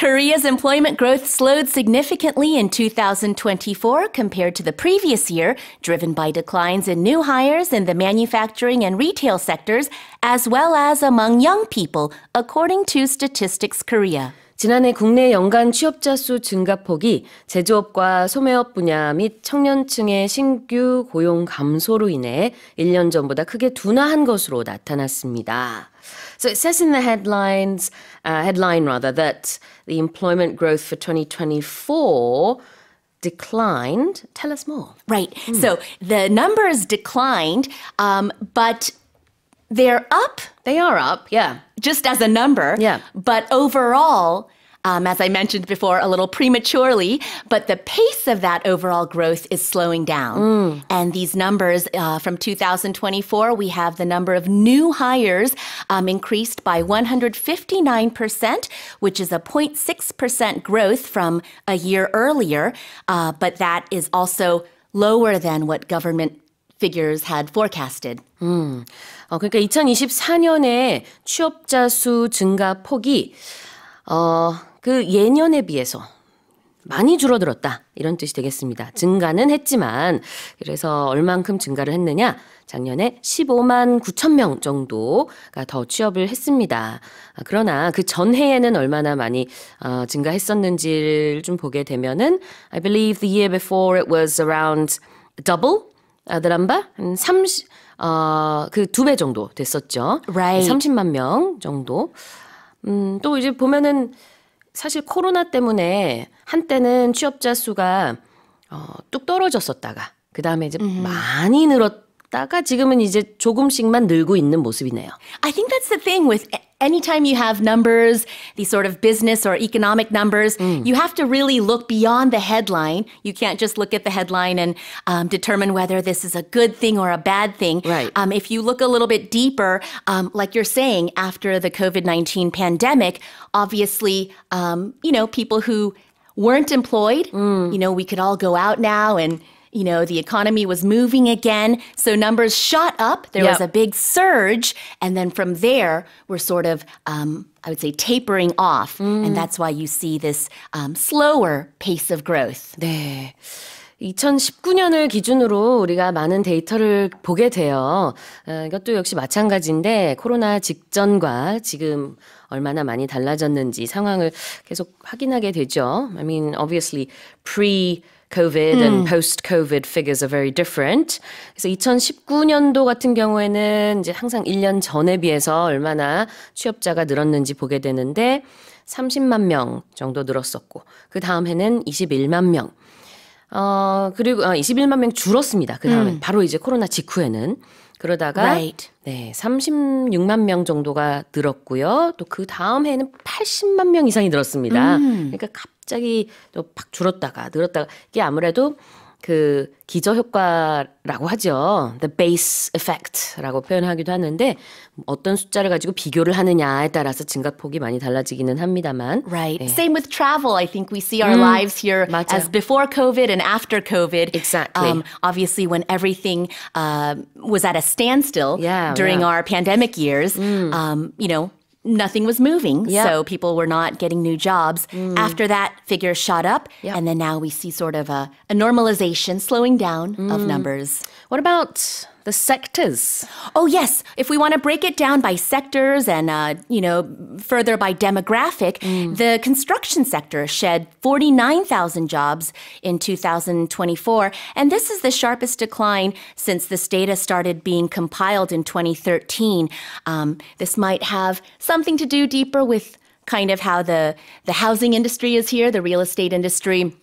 Korea's employment growth slowed significantly in 2024 compared to the previous year, driven by declines in new hires in the manufacturing and retail sectors, as well as among young people, according to Statistics Korea. 지난해 국내 연간 취업자 수 증가폭이 제조업과 소매업 분야 및 청년층의 신규 고용 감소로 인해 1년 전보다 크게 둔화한 것으로 나타났습니다. So it says in the headline that the employment growth for 2024 declined. Tell us more. Right. So the numbers declined, but they're up. They are up, yeah. Just as a number. Yeah. But overall, as I mentioned before, a little prematurely, but the pace of that overall growth is slowing down. And these numbers from 2024, we have the number of new hires increased by 159%, which is a 0.6% growth from a year earlier. But that is also lower than what government figures had forecasted. 그러니까 2024년에 취업자 수 증가 폭이 그 예년에 비해서 많이 줄어들었다 이런 뜻이 되겠습니다. 증가는 했지만 그래서 얼만큼 증가를 했느냐? 작년에 15만 9천 명 정도가 더 취업을 했습니다. 그러나 그 전해에는 얼마나 많이 증가했었는지를 좀 보게 되면은 I believe the year before it was around double the number. 한 30, 그 2배 정도 됐었죠. Right. 30만 명 정도. 또 이제 보면은 사실 코로나 때문에 한때는 취업자 수가 뚝 떨어졌었다가 그 다음에 이제 많이 늘었다가 지금은 이제 조금씩만 늘고 있는 모습이네요. I think that's the thing with anytime you have numbers, these sort of business or economic numbers, you have to really look beyond the headline. You can't just look at the headline and determine whether this is a good thing or a bad thing. Right. If you look a little bit deeper, like you're saying, after the COVID-19 pandemic, obviously, people who weren't employed, we could all go out now and the economy was moving again. So numbers shot up. There was a big surge. And then from there, we're sort of, I would say, tapering off. And that's why you see this slower pace of growth. 네. 2019년을 기준으로 우리가 많은 데이터를 보게 돼요. 이것도 역시 마찬가지인데 코로나 직전과 지금 얼마나 많이 달라졌는지 상황을 계속 확인하게 되죠. I mean, obviously, pre-COVID and post-COVID figures are very different. 그래서 2019년도 같은 경우에는 이제 항상 1년 전에 비해서 얼마나 취업자가 늘었는지 보게 되는데 30만 명 정도 늘었었고 그 다음 해는 21만 명. 그리고 21만 명 줄었습니다. 그 다음에 바로 이제 코로나 직후에는. 그러다가 Right. 네, 36만 명 정도가 늘었고요. 또 그 다음 해에는 80만 명 이상이 늘었습니다. 그러니까 갑자기 또 팍 줄었다가 늘었다가 이게 아무래도 그 기저효과라고 하죠. The base effect라고 표현하기도 하는데 어떤 숫자를 가지고 비교를 하느냐에 따라서 증가폭이 많이 달라지기는 합니다만. Right. 네. Same with travel. I think we see our lives here 맞아요. as before COVID and after COVID. Exactly. Obviously, when everything was at a standstill during our pandemic years, nothing was moving. Yeah. So people were not getting new jobs. After that, figures shot up. Yeah. And then now we see sort of a normalization, slowing down of numbers. What about the sectors? Oh, yes. If we want to break it down by sectors and, further by demographic, the construction sector shed 49,000 jobs in 2024. And this is the sharpest decline since this data started being compiled in 2013. This might have something to do deeper with kind of how the housing industry is here, the real estate industry.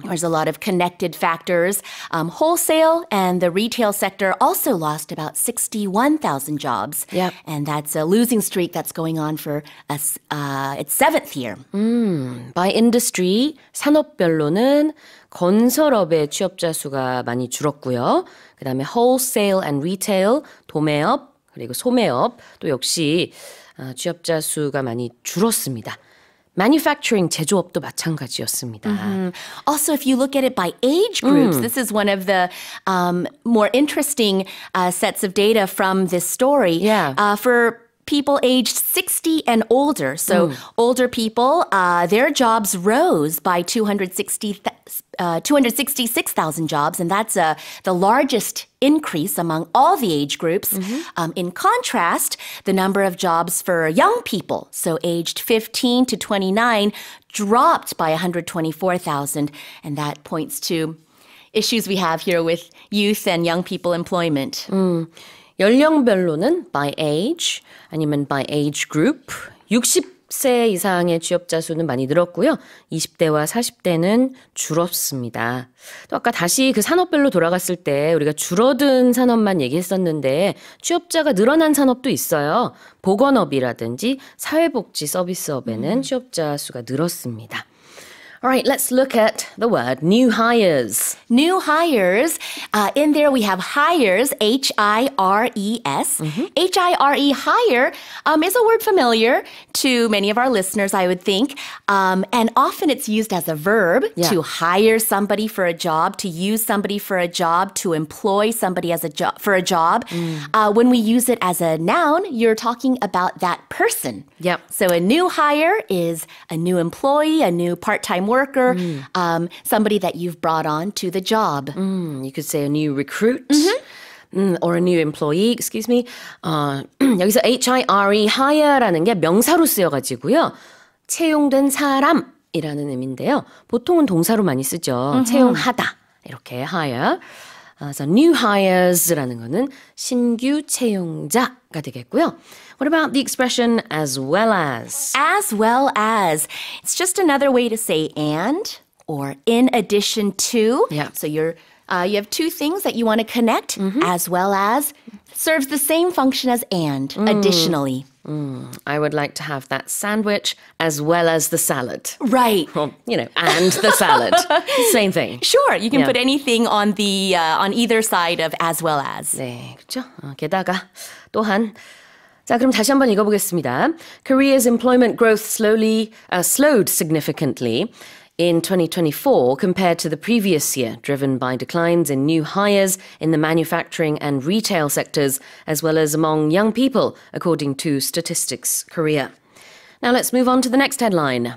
There's a lot of connected factors. Wholesale and the retail sector also lost about 61,000 jobs. Yep. And that's a losing streak that's going on for its 7th year. By industry, 산업별로는 건설업의 취업자 수가 많이 줄었고요. 그다음에 wholesale and retail, 도매업, 그리고 소매업 또 역시 취업자 수가 많이 줄었습니다. Manufacturing, 제조업도 마찬가지였습니다. Also, if you look at it by age groups, this is one of the more interesting sets of data from this story. Yeah. For people aged 60 and older. So older people, their jobs rose by 266,000 jobs, and that's the largest increase among all the age groups. In contrast, the number of jobs for young people, so aged 15 to 29, dropped by 124,000, and that points to issues we have here with youth and young people employment. 연령별로는 by age 아니면 by age group 60세 이상의 취업자 수는 많이 늘었고요. 20대와 40대는 줄었습니다. 또 아까 다시 그 산업별로 돌아갔을 때 우리가 줄어든 산업만 얘기했었는데 취업자가 늘어난 산업도 있어요. 보건업이라든지 사회복지 서비스업에는 취업자 수가 늘었습니다. All right, let's look at the word new hires. New hires. In there we have hires, H-I-R-E-S. H-I-R-E, hire, is a word familiar to many of our listeners, I would think. And often it's used as a verb to hire somebody for a job, to use somebody for a job, to employ somebody as for a job. When we use it as a noun, you're talking about that person. Yep. So a new hire is a new employee, a new part-time worker, somebody that you've brought on to the job. You could say a new recruit or a new employee, excuse me. 여기서 H-I-R-E, hire라는 게 명사로 쓰여가지고요. 채용된 사람이라는 의미인데요. 보통은 동사로 많이 쓰죠. 채용하다. 이렇게 hire. 그래서 new hires라는 거는 신규 채용자가 되겠고요. What about the expression as well as? As well as. It's just another way to say and or in addition to. Yeah. So you have two things that you want to connect. As well as serves the same function as and, additionally. I would like to have that sandwich as well as the salad. Right. Or, and the salad. Same thing. Sure, you can put anything on the on either side of as well as. 네, 그렇죠. 게다가 또한 자, 그럼 다시 한번 읽어보겠습니다. Korea's employment growth slowed significantly in 2024 compared to the previous year, driven by declines in new hires in the manufacturing and retail sectors, as well as among young people, according to Statistics Korea. Now let's move on to the next headline.